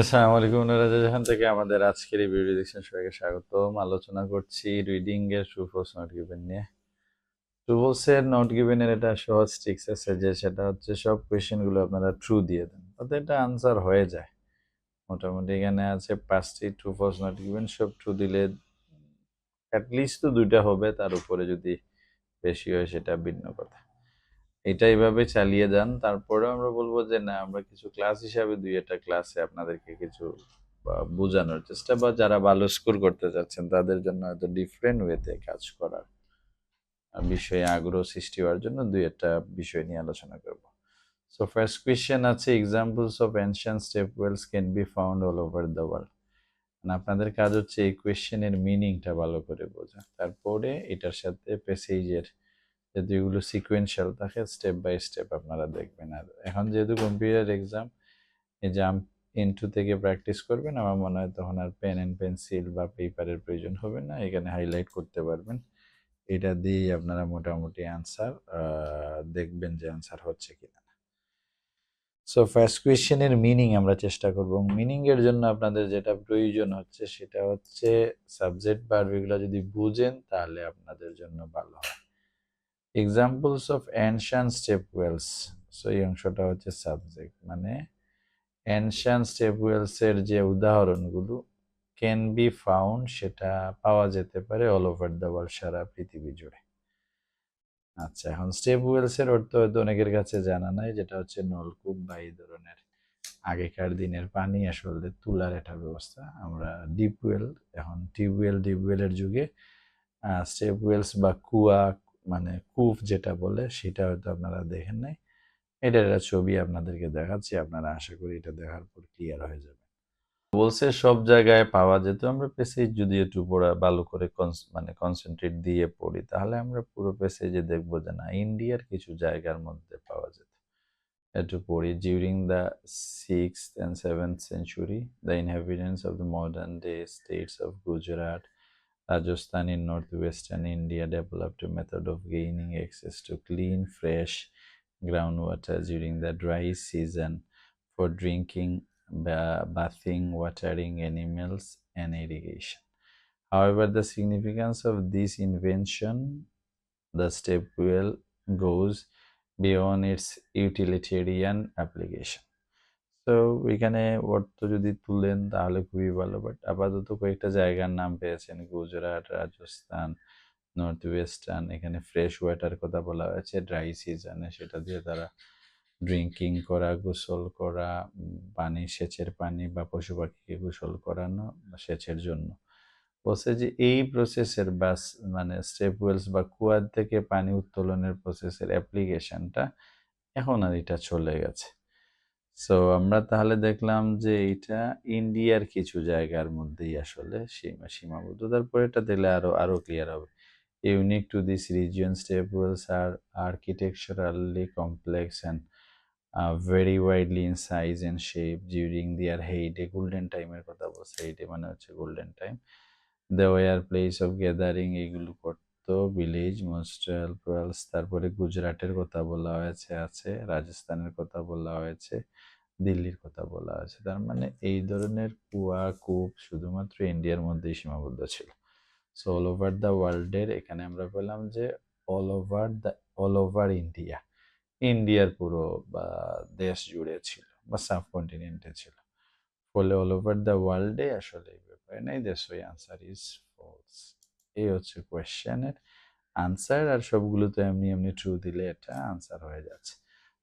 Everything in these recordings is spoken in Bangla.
আসসালামু আলাইকুম নুরাজ, যেখান থেকে আমাদের আজকের এই ভিডিও দেখছেন সবাইকে স্বাগতম। আলোচনা করছি রিডিং এর ট্রু ফলস নট গিভেন নিয়ে। ট্রু ফলস এর নট গিভেন এর এটা সহজ ট্রিক্স আছে, যে সেটা হচ্ছে সব কোয়েশ্চেন গুলো আপনারা ট্রু দিয়ে দেন, তাতে এটা আনসার হয়ে যায়। মোটামুটি এখানে আছে 5টি ট্রু ফলস নট গিভেন, সব ট্রু দিলে অ্যাটলিস্ট তো 2টা হবে, তার উপরে যদি বেশি হয় সেটা ভিন্ন কথা। এটা এইভাবে চালিয়ে যান। তারপরে আমরা বলবো যে না, আমরা কিছু ক্লাস হিসাবে 2 একটা ক্লাসে আপনাদেরকে কিছু বোঝানোর চেষ্টা, বা যারা ভালো স্কোর করতে চাচ্ছেন তাদের জন্য হয়তো ডিফারেন্ট ওয়েতে কাজ করার বিষয়ে আগ্রহ সৃষ্টি হওয়ার জন্য 2 একটা বিষয় নিয়ে আলোচনা করব। সো ফার্স্ট কোয়েশ্চেন আছে, examples of ancient step Wales can be found all over the world. আপনাদের কাজ হচ্ছে এই কোয়েশ্চেনের মিনিংটা ভালো করে বোঝা, তারপরে এটার সাথে প্যাসেজের যদি এগুলো সিকোয়েন্সিয়াল থাকে স্টেপ বাই স্টেপ আপনারা দেখবেন। আর এখন যেহেতু কম্পিউটার এক্সাম, এই জাম্প ইনটু থেকে প্র্যাকটিস করবেন, আমার মনে হয় তখন আর পেন অ্যান্ড পেন্সিল বা পেপারের প্রয়োজন হবে না, এখানে হাইলাইট করতে পারবেন। এটা দিয়েই আপনারা মোটামুটি অ্যান্সার দেখবেন যে অ্যান্সার হচ্ছে কিনা। সো ফার্স্ট কোয়েশ্চেনের মিনিং আমরা চেষ্টা করব। মিনিং এর জন্য আপনাদের যেটা প্রয়োজন হচ্ছে সেটা হচ্ছে সাবজেক্ট ভার্ব, এগুলো যদি বুঝেন তাহলে আপনাদের জন্য ভালো হয়। Examples of ancient step Wales, so এই অংশটা হচ্ছে সাবজেক্ট, মানে অ্যানশিয়েন্ট স্টেপ ওয়েলস এর যে উদাহরণগুলো ক্যান বি ফাউন্ড, সেটা পাওয়া যেতে পারে অল ওভার দ্য ওয়ার্ল্ড, সারা পৃথিবী জুড়ে। আচ্ছা, এখন স্টেপ ওয়েলস এর অর্থ হয়তো অনেকের কাছে জানা নাই, যেটা হচ্ছে নলকূপ বা এই ধরনের আগেকার দিনের পানি আসলে তোলার একটা ব্যবস্থা। আমরা ডিপ ওয়েল, এখন টিউবওয়েল ডিপওয়েলের যুগে স্টেপ ওয়েলস বা কুয়া, মানে কূপ যেটা বলে, সেটা হয়তো আপনারা দেখেন নাই। এটার একটা ছবি আপনাদেরকে দেখাচ্ছি, আপনারা আশা করি এটা দেখার পর ক্লিয়ার হয়ে যাবে। বলছে সব জায়গায় পাওয়া যেত, আমরা প্যাসেজ যদি একটু পড়া ভালো করে মানে কনসেন্ট্রেট দিয়ে পড়ি, তাহলে আমরা পুরো প্যাসেজে দেখবো যে না, ইন্ডিয়ার কিছু জায়গার মধ্যে পাওয়া যেত। একটু পড়ি। During the 6th and 7th century, the inhabitants of the modern day states of Gujarat, Rajasthan in northwestern India developed a method of gaining access to clean, fresh groundwater during the dry season for drinking, bathing, watering animals, and irrigation. However, the significance of this invention, the step well, goes beyond its utilitarian application. তো এখানে অর্থ যদি তুলেন তাহলে খুবই ভালো, বাট আপাতত কয়েকটা জায়গার নাম পেয়েছেন, গুজরাট, রাজস্থান, নর্থ ওয়েস্টার্ন। এখানে ফ্রেশ ওয়াটার কথা বলা হয়েছে ড্রাই সিজনে, সেটা দিয়ে তারা ড্রিঙ্কিং করা, গোসল করা, পানি, সেচের পানি বা পশু পাখিকে গোসল করানো সেচের জন্য। বলছে যে এই প্রসেসের বা মানে স্টেপ ওয়েলস বা কুয়ার থেকে পানি উত্তোলনের প্রসেসের অ্যাপ্লিকেশনটা এখন আর এটা চলে গেছে। সো আমরা তাহলে দেখলাম যে এটা ইন্ডিয়ার কিছু জায়গার মধ্যেই আসলে সীমাবদ্ধ। তারপরে এটা দিলে আরো ক্লিয়ার হবে। Unique to this region, step wells are architecturally complex and very widely in size and shape during their heyday, golden টাইমের কথা বলছে। হেইডে মানে হচ্ছে golden time. They were place of gathering, এগুলো করতো ভিলেজ মোস্টাল ওয়েলস। তারপরে গুজরাটের কথা বলা হয়েছে, আছে রাজস্থানের কথা বলা হয়েছে, দিল্লির কথা বলা হয়েছে। তার মানে এই ধরনের কুয়া, কূপ শুধুমাত্র ইন্ডিয়ার মধ্যেই সীমাবদ্ধ ছিল। সো অল ওভার দ্য ওয়ার্ল্ডের এখানে আমরা পেলাম যে অল ওভার ইন্ডিয়া, ইন্ডিয়ার পুরো বা দেশ জুড়ে ছিল বা সাবকন্টিনেন্টে ছিল। ফলে অল ওভার দ্য ওয়ার্ল্ডে আসলে এই ব্যাপারে নেই, that's why answer is false. এই হচ্ছে কোয়েশ্চেনের আনসার, আর সবগুলো তো এমনি এমনি ট্রু দিলে এটা আনসার হয়ে যাচ্ছে।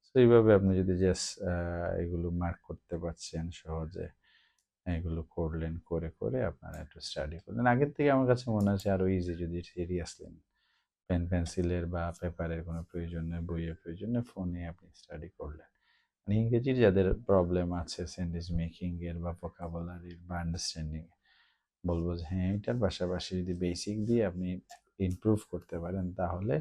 তো এইভাবে আপনি যদি জাস্ট এগুলো মার্ক করতে পারছেন সহজে, এগুলো করলেন, করে করে আপনারা একটু স্টাডি করলেন। আগের থেকে আমার কাছে মনে হচ্ছে আরো ইজি, যদি সিরিয়াসলি পেন পেন্সিলের বা পেপারের কোনো প্রয়োজন নেই, বইয়ের প্রয়োজন নেই, ফোনে আপনি স্টাডি করলেন। মানে ইংরেজির যাদের প্রবলেম আছে সেন্টেন্স মেকিং এর বা ভোকাবুলারির বা আন্ডারস্ট্যান্ডিং, বলবো যে হ্যাঁ, এটার পাশাপাশি যদি বেসিক দিয়ে আপনি ইমপ্রুভ করতে পারেন তাহলে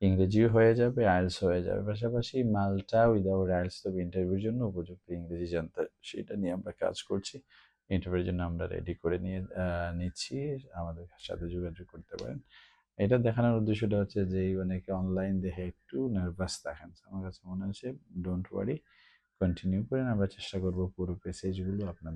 ইংরেজিও হয়ে যাবে, আইএলস হয়ে যাবে। পাশাপাশি মালটা উইদাউট আইএলস তবে ইন্টারভিউর জন্য উপযুক্ত ইংরেজি জানতে, সেটা নিয়ে আমরা কাজ করছি। ইন্টারভিউর জন্য আমরা রেডি করে নিচ্ছি, আমাদের সাথে যোগাযোগ করতে পারেন। এটা দেখানোর উদ্দেশ্যটা হচ্ছে যে অনেকে অনলাইন দেখে একটু নার্ভাস দেখেন, আমার কাছে মনে হচ্ছে ডোন্ট ওয়ারি, কন্টিনিউ করেন। আমরা চেষ্টা করবো পুরো প্যাসেজগুলো আপনাদের